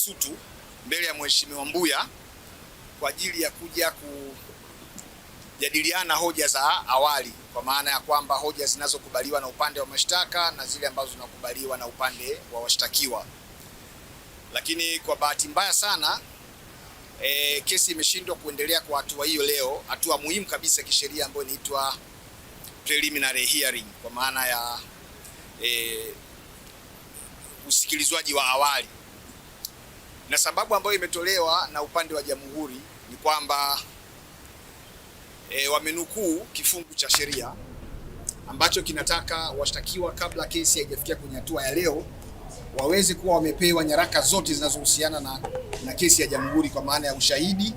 Sutu mbele ya Mheshimiwa Mbuya kwa ajili ya kuja kujadiliana hoja za awali, kwa maana ya kwamba hoja zinazokubaliwa na upande wa mashtaka na zile ambazo zinakubaliwa na upande wa washtakiwa. Lakini kwa bahati mbaya sana kesi imeshindwa kuendelea kwa hatua hiyo leo, hatua muhimu kabisa kisheria ambayo inaitwa preliminary hearing, kwa maana ya usikilizwaji wa awali. Na sababu ambayo imetolewa na upande wa jamhuri ni kwamba wamenukuu kifungu cha sheria ambacho kinataka washtakiwa kabla kesi haijafikia kwenye hatua ya leo waweze kuwa wamepewa nyaraka zote zinazohusiana na kesi ya jamhuri, kwa maana ya ushahidi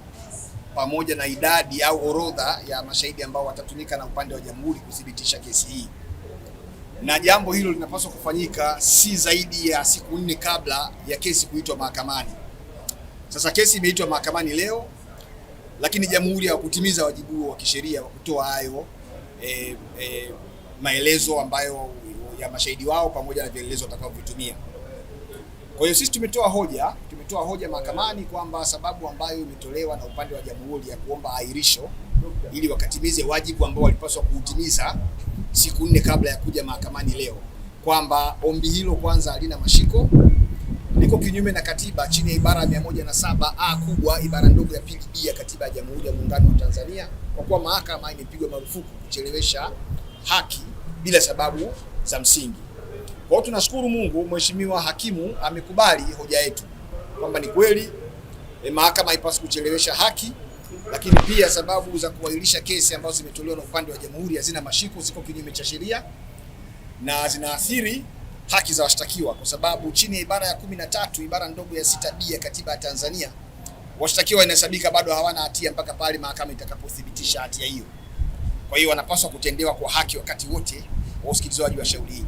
pamoja na idadi au orodha ya mashahidi ambao watatumika na upande wa jamhuri kuthibitisha kesi hii. Na jambo hilo linapaswa kufanyika si zaidi ya siku 4 kabla ya kesi kuitwa mahakamani. Sasa kesi imeitwa mahakamani leo, lakini jamhuri hawakutimiza wajibu wa kisheria wa kutoa hayo maelezo ambayo ya mashahidi wao pamoja na vielelezo watakavyovitumia. Kwa hiyo sisi tumetoa hoja mahakamani kwamba sababu ambayo imetolewa na upande wa jamhuri ya kuomba ahirisho ili wakatimize wajibu ambao walipaswa kuutimiza siku 4 kabla ya kuja mahakamani leo, kwamba ombi hilo kwanza halina mashiko, liko kinyume na katiba chini ya ibara ya 107A kubwa ibara ndogo ya pili B ya katiba ya Jamhuri ya Muungano wa Tanzania, kwa kuwa mahakama imepigwa marufuku kuchelewesha haki bila sababu za msingi. Kwa hiyo tunashukuru Mungu, Mheshimiwa hakimu amekubali hoja yetu kwamba ni kweli mahakama haipaswi kuchelewesha haki, lakini pia sababu za kuahirisha kesi ambazo zimetolewa na upande wa jamhuri hazina mashiko, ziko kinyume cha sheria na zinaathiri haki za washtakiwa, kwa sababu chini ya ibara ya 13 ibara ndogo ya 6B ya katiba ya Tanzania, washtakiwa inahesabika bado hawana hatia mpaka pale mahakama itakapothibitisha hatia hiyo. Kwa hiyo wanapaswa kutendewa kwa haki wakati wote wa usikilizwaji wa shauri hili.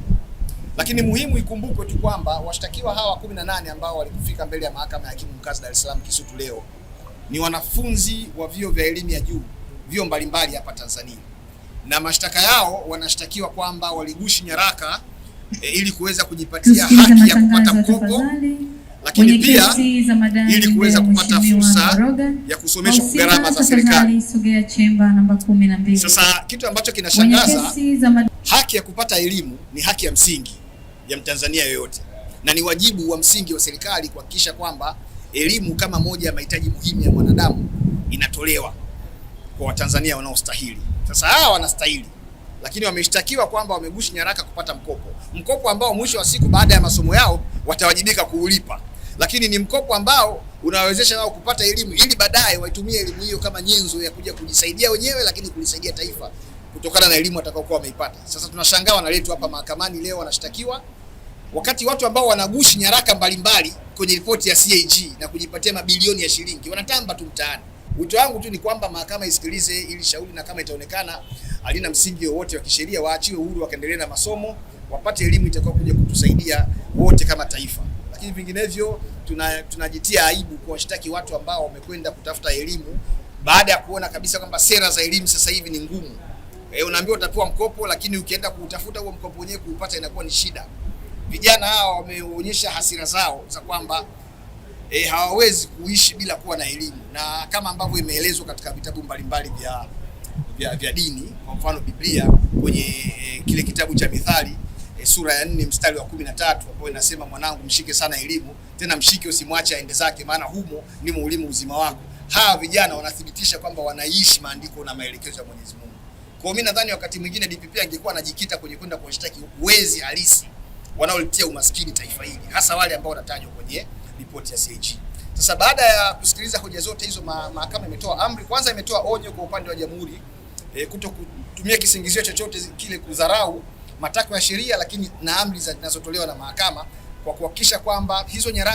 Lakini muhimu ikumbukwe tu kwamba washtakiwa hawa 18 ambao walikufika mbele ya mahakama ya hakimu mkazi Dar es Salaam Kisutu leo ni wanafunzi wa vyuo vya elimu ya juu, vyuo mbalimbali hapa Tanzania, na mashtaka yao wanashtakiwa kwamba waligushi nyaraka ili kuweza kujipatia haki ya kupata mkopo, lakini pia ili kuweza kupata fursa ya kusomeshwa kwa gharama za serikali. Sasa kitu ambacho kinashangaza, haki ya kupata elimu ni haki ya msingi ya Mtanzania yoyote, na ni wajibu wa msingi wa serikali kuhakikisha kwamba elimu kama moja ya mahitaji muhimu ya mwanadamu inatolewa kwa Watanzania wanaostahili. Sasa hawa wanastahili, lakini wameshtakiwa kwamba wamegushi nyaraka kupata mkopo ambao mwisho wa siku baada ya masomo yao watawajibika kuulipa, lakini ni mkopo ambao unawawezesha wao kupata elimu ili baadaye waitumie elimu hiyo kama nyenzo ya kuja kujisaidia wenyewe, lakini kulisaidia taifa kutokana na elimu watakayokuwa wameipata. Sasa tunashangaa wanaletwa hapa mahakamani leo wanashtakiwa, wakati watu ambao wanagushi nyaraka mbalimbali kwenye ripoti ya CAG na kujipatia mabilioni ya shilingi wanatamba tu mtaani. Wito wangu tu ni kwamba mahakama isikilize ili shauri, na kama itaonekana halina msingi wowote wa kisheria waachiwe uhuru wakaendelee na masomo, wapate elimu itakayokuja kutusaidia wote kama taifa. Lakini vinginevyo tunajitia aibu kwa washtaki watu ambao wamekwenda kutafuta elimu baada ya kuona kabisa kwamba sera za elimu sasa hivi ni ngumu. Unaambiwa utapewa mkopo, lakini ukienda kutafuta huo mkopo wenyewe kuupata inakuwa ni shida. Vijana hawa wameonyesha hasira zao za kwamba hawawezi kuishi bila kuwa na elimu, na kama ambavyo imeelezwa katika vitabu mbalimbali vya dini, kwa mfano Biblia kwenye kile kitabu cha Mithali sura ya 4 mstari wa 13 ambapo inasema, mwanangu mshike sana elimu, tena mshike usimwache aende zake, maana humo ndimo ulimo uzima wako. Hawa vijana wanathibitisha kwamba wanaishi maandiko na maelekezo ya Mwenyezi Mungu. Kwa hiyo mimi nadhani wakati mwingine DPP angekuwa anajikita kwenye kwenda kuwashtaki wezi halisi wanaoletea umaskini taifa hili, hasa wale ambao wanatajwa kwenye ripoti ya CAG. Sasa baada ya kusikiliza hoja zote hizo, mahakama imetoa amri. Kwanza imetoa onyo kwa upande wa jamhuri kuto kutumia kisingizio chochote kile kudharau matakwa ya sheria, lakini na amri zinazotolewa na mahakama kwa kuhakikisha kwamba hizo nyaraka